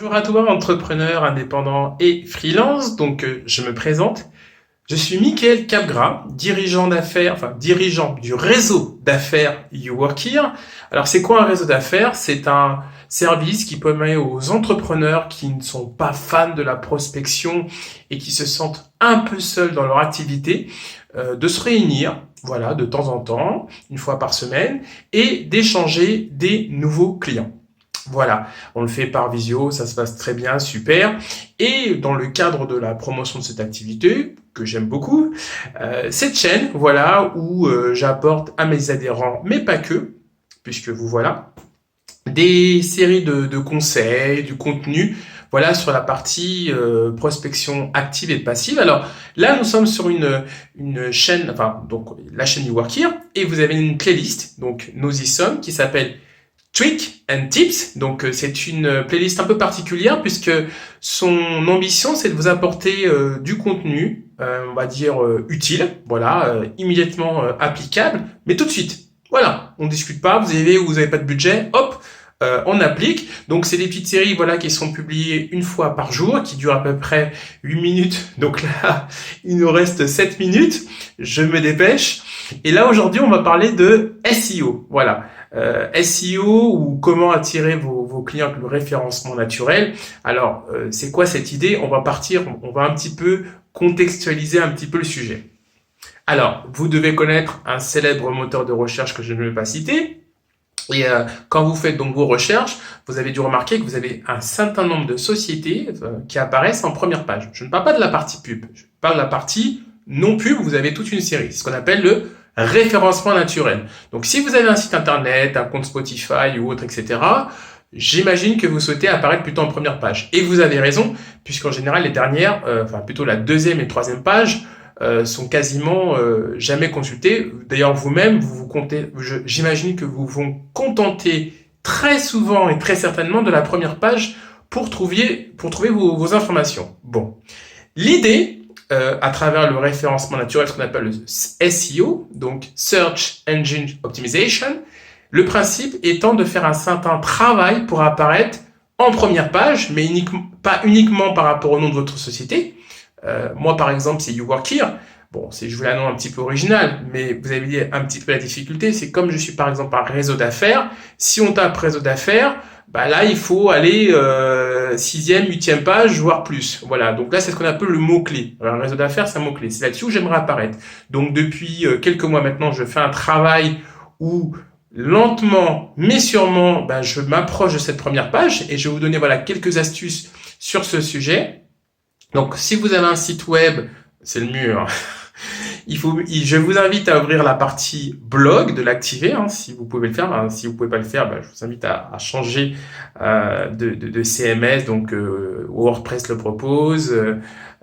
Bonjour à toi, entrepreneur, indépendant et freelance. Je me présente. Je suis Mickaël Capgras, dirigeant d'affaires, dirigeant du réseau d'affaires You Work Here. Alors, c'est quoi un réseau d'affaires? C'est un service qui permet aux entrepreneurs qui ne sont pas fans de la prospection et qui se sentent un peu seuls dans leur activité, de se réunir, voilà, de temps en temps, une fois par semaine, et d'échanger des nouveaux clients. Voilà, on le fait par visio, ça se passe très bien, super. Et dans le cadre de la promotion de cette activité, que j'aime beaucoup, cette chaîne, voilà, où j'apporte à mes adhérents, mais pas que, puisque vous voilà, des séries de conseils, du contenu, voilà, sur la partie prospection active et passive. Alors là, nous sommes sur une chaîne, donc la chaîne You Work Here, et vous avez une playlist, donc nous y sommes, qui s'appelle Trick and Tips. Donc c'est une playlist un peu particulière puisque son ambition c'est de vous apporter du contenu, on va dire utile, voilà, immédiatement applicable, mais tout de suite. Voilà, on discute pas, vous avez pas de budget, hop, on applique. Donc c'est des petites séries voilà qui sont publiées une fois par jour, qui durent à peu près 8 minutes. Donc là, il nous reste 7 minutes. Je me dépêche. Et là aujourd'hui, on va parler de SEO. Voilà. SEO ou comment attirer vos clients avec le référencement naturel. Alors, c'est quoi cette idée? On va un petit peu contextualiser un petit peu le sujet. Alors, vous devez connaître un célèbre moteur de recherche que je ne vais pas citer. Et quand vous faites donc vos recherches, vous avez dû remarquer que vous avez un certain nombre de sociétés qui apparaissent en première page. Je ne parle pas de la partie pub, je parle de la partie non pub, vous avez toute une série. C'est ce qu'on appelle le référencement naturel. Donc si vous avez un site internet, un compte Spotify ou autre, etc., j'imagine que vous souhaitez apparaître plutôt en première page. Et vous avez raison, puisqu'en général les dernières, plutôt la deuxième et troisième page, sont quasiment jamais consultées. D'ailleurs vous-même, j'imagine que vous vous contentez très souvent et très certainement de la première page pour trouver vos informations. Bon, l'idée à travers le référencement naturel, ce qu'on appelle le SEO, donc Search Engine Optimization, le principe étant de faire un certain travail pour apparaître en première page, mais pas uniquement par rapport au nom de votre société. Moi, par exemple, c'est You Work Here. Bon, je voulais un nom un petit peu original, mais vous avez dit un petit peu la difficulté. C'est comme je suis, par exemple, un réseau d'affaires. Si on tape réseau d'affaires, là, il faut aller 6e, 8e page, voire plus. Voilà, donc là, c'est ce qu'on appelle le mot-clé. Alors, un réseau d'affaires, c'est un mot-clé. C'est là-dessus où j'aimerais apparaître. Donc, depuis quelques mois maintenant, je fais un travail où lentement, mais sûrement, je m'approche de cette première page et je vais vous donner voilà quelques astuces sur ce sujet. Donc, si vous avez un site web, c'est le mieux. Hein. Je vous invite à ouvrir la partie blog, de l'activer, si vous pouvez le faire. Hein. Si vous pouvez pas le faire, je vous invite à changer de CMS. Donc, WordPress le propose.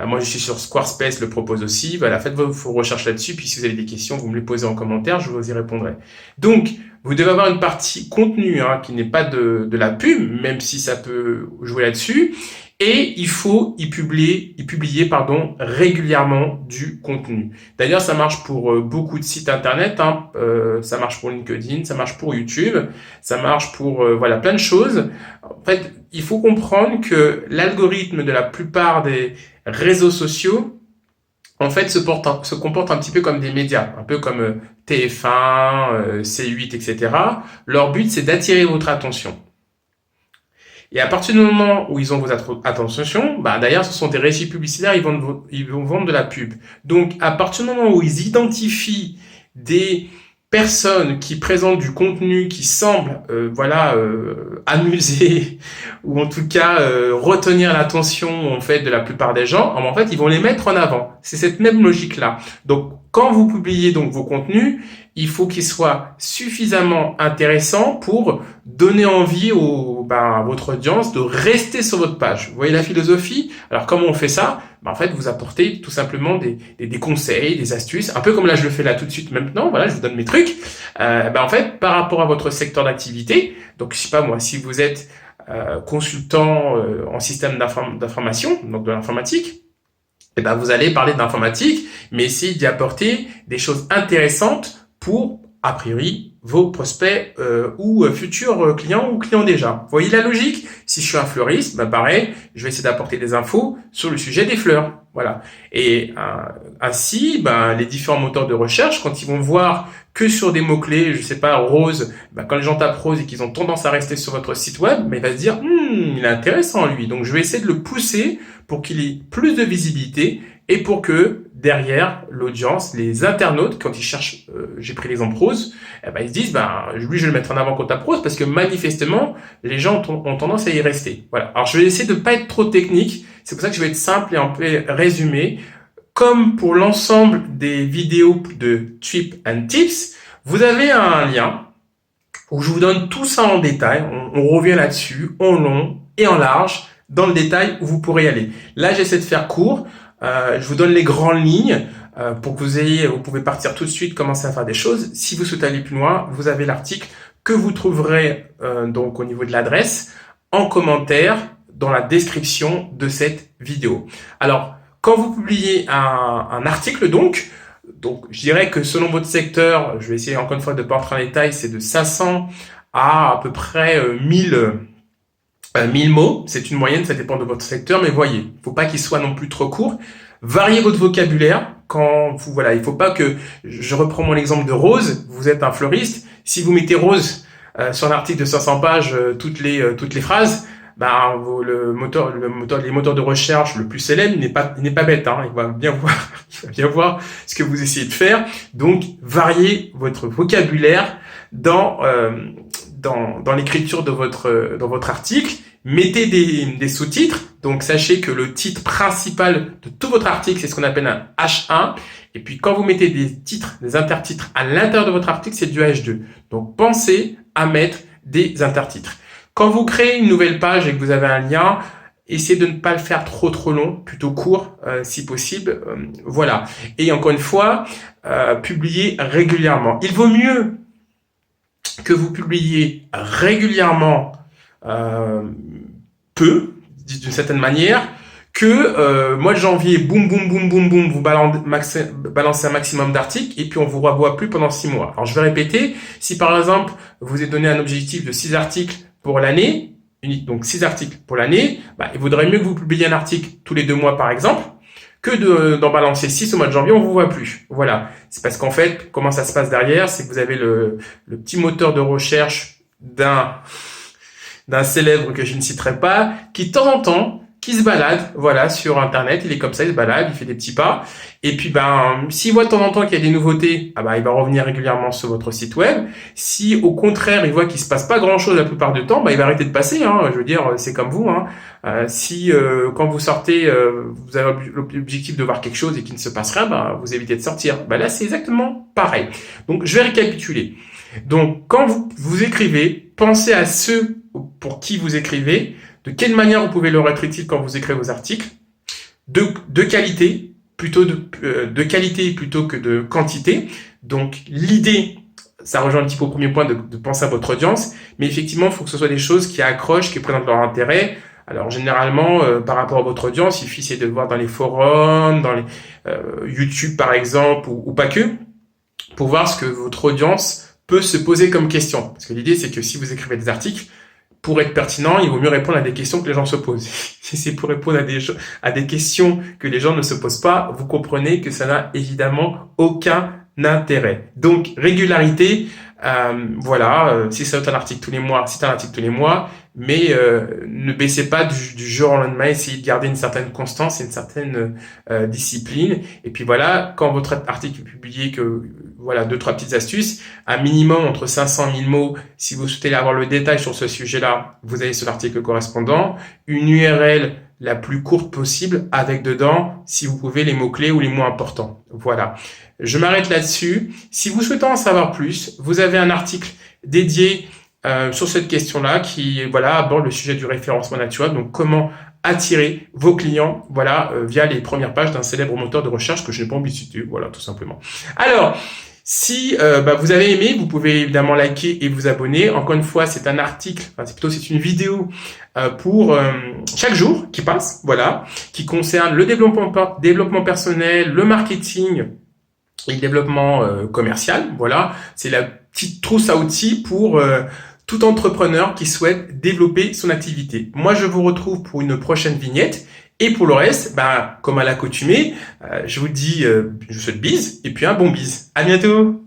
Moi, je suis sur Squarespace, le propose aussi. Voilà, faites vos recherches là-dessus. Puis, si vous avez des questions, vous me les posez en commentaire, je vous y répondrai. Donc, vous devez avoir une partie contenu qui n'est pas de la pub, même si ça peut jouer là-dessus. Et il faut y publier régulièrement du contenu. D'ailleurs, ça marche pour beaucoup de sites internet, ça marche pour LinkedIn, ça marche pour YouTube, ça marche pour plein de choses. En fait, il faut comprendre que l'algorithme de la plupart des réseaux sociaux, en fait, se comporte un petit peu comme des médias, un peu comme TF1, C8, etc. Leur but, c'est d'attirer votre attention. Et à partir du moment où ils ont votre attention, d'ailleurs, ce sont des régies publicitaires, ils vont vendre de la pub. Donc, à partir du moment où ils identifient des personnes qui présentent du contenu qui semble, amuser ou en tout cas retenir l'attention en fait de la plupart des gens, en fait, ils vont les mettre en avant. C'est cette même logique-là. Donc, quand vous publiez donc vos contenus, il faut qu'ils soient suffisamment intéressants pour donner envie à votre audience de rester sur votre page. Vous voyez la philosophie? Alors comment on fait ça? En fait, vous apportez tout simplement des conseils, des astuces, un peu comme là je le fais là tout de suite maintenant. Voilà, je vous donne mes trucs. En fait, par rapport à votre secteur d'activité, donc je sais pas moi, si vous êtes consultant en système d'information, donc de l'informatique, vous allez parler d'informatique, mais essayer d'y apporter des choses intéressantes pour a priori, vos prospects ou futurs clients ou clients déjà. Vous voyez la logique? Si je suis un fleuriste, bah pareil, je vais essayer d'apporter des infos sur le sujet des fleurs. Voilà. Et ainsi, bah, les différents moteurs de recherche, quand ils vont voir que sur des mots-clés, je sais pas, rose, bah, quand les gens tapent rose et qu'ils ont tendance à rester sur votre site web, bah, il va se dire, il est intéressant lui. Donc je vais essayer de le pousser pour qu'il ait plus de visibilité et pour que derrière l'audience, les internautes, quand ils cherchent, j'ai pris l'exemple rose, eh ben, ils se disent, ben, lui, je vais le mettre en avant contre rose parce que manifestement, les gens ont tendance à y rester. Voilà. Alors, je vais essayer de pas être trop technique. C'est pour ça que je vais être simple et un peu résumé. Comme pour l'ensemble des vidéos de Trip and Tips, vous avez un lien où je vous donne tout ça en détail. On revient là-dessus, en long et en large, dans le détail où vous pourrez y aller. Là, j'essaie de faire court. Je vous donne les grandes lignes pour que vous pouvez partir tout de suite, commencer à faire des choses. Si vous souhaitez aller plus loin, vous avez l'article que vous trouverez donc au niveau de l'adresse en commentaire dans la description de cette vidéo. Alors, quand vous publiez un article donc je dirais que selon votre secteur, je vais essayer encore une fois de ne pas entrer en détail, c'est de 500 à peu près 1000 mots, c'est une moyenne, ça dépend de votre secteur, mais voyez, il faut pas qu'il soit non plus trop court. Variez votre vocabulaire il faut pas que, je reprends mon exemple de rose, vous êtes un fleuriste, si vous mettez rose sur un article de 500 pages, toutes les phrases, les moteurs de recherche le plus célèbre n'est pas bête, hein, il va bien voir ce que vous essayez de faire. Donc, variez votre vocabulaire dans l'écriture de votre article. Mettez des sous-titres. Donc, sachez que le titre principal de tout votre article, c'est ce qu'on appelle un H1. Et puis, quand vous mettez des titres, des intertitres à l'intérieur de votre article, c'est du H2. Donc, pensez à mettre des intertitres. Quand vous créez une nouvelle page et que vous avez un lien, essayez de ne pas le faire trop long, plutôt court si possible. Voilà. Et encore une fois, publiez régulièrement. Il vaut mieux que vous publiez régulièrement peu, d'une certaine manière, que mois de janvier, boum, vous balancez un maximum d'articles et puis on vous revoit plus pendant 6 mois. Alors je vais répéter, si par exemple vous êtes donné un objectif de 6 articles pour l'année, donc 6 articles pour l'année, il vaudrait mieux que vous publiiez un article tous les 2 mois par exemple, que d'en balancer 6 au mois de janvier, on vous voit plus. Voilà. C'est parce qu'en fait, comment ça se passe derrière, c'est que vous avez le petit moteur de recherche d'un célèbre que je ne citerai pas, qui de temps en temps, qui se balade, voilà, sur Internet, il est comme ça, il se balade, il fait des petits pas, et puis s'il voit de temps en temps qu'il y a des nouveautés, il va revenir régulièrement sur votre site web. Si au contraire, il voit qu'il se passe pas grand-chose la plupart du temps, il va arrêter de passer, hein. Je veux dire, c'est comme vous, hein. Si quand vous sortez, vous avez l'objectif de voir quelque chose et qu'il ne se passe rien, vous évitez de sortir. Là, c'est exactement pareil. Donc, je vais récapituler. Donc, quand vous écrivez, pensez à ceux pour qui vous écrivez, de quelle manière vous pouvez leur être utile quand vous écrivez vos articles, de qualité, plutôt de qualité plutôt que de quantité. Donc, l'idée, ça rejoint un petit peu au premier point de penser à votre audience, mais effectivement, il faut que ce soit des choses qui accrochent, qui présentent leur intérêt. Alors, généralement, par rapport à votre audience, il suffit de voir dans les forums, dans les YouTube par exemple, ou pas que, pour voir ce que votre audience peut se poser comme question. Parce que l'idée, c'est que si vous écrivez des articles, pour être pertinent, il vaut mieux répondre à des questions que les gens se posent. Si c'est pour répondre à des questions que les gens ne se posent pas, vous comprenez que ça n'a évidemment aucun intérêt. Donc, régularité, si c'est un article tous les mois, c'est un article tous les mois, mais ne baissez pas du jour au lendemain, essayez de garder une certaine constance et une certaine discipline. Et puis voilà, quand votre article est publié, deux, trois petites astuces, un minimum entre 500 et 1000 mots. Si vous souhaitez avoir le détail sur ce sujet-là, vous allez sur l'article correspondant. Une URL la plus courte possible avec dedans, si vous pouvez, les mots-clés ou les mots importants. Voilà. Je m'arrête là-dessus. Si vous souhaitez en savoir plus, vous avez un article dédié sur cette question-là qui aborde le sujet du référencement naturel. Donc, comment attirer vos clients via les premières pages d'un célèbre moteur de recherche que je n'ai pas envie de citer. Voilà, tout simplement. Alors, si vous avez aimé, vous pouvez évidemment liker et vous abonner. Encore une fois, c'est un article, c'est une vidéo pour chaque jour qui passe, qui concerne le développement personnel, le marketing et le développement commercial. Voilà, c'est la petite trousse à outils pour tout entrepreneur qui souhaite développer son activité. Moi, je vous retrouve pour une prochaine vignette. Et pour le reste, comme à l'accoutumée, je vous dis, je vous souhaite bise et puis un bon bise. À bientôt!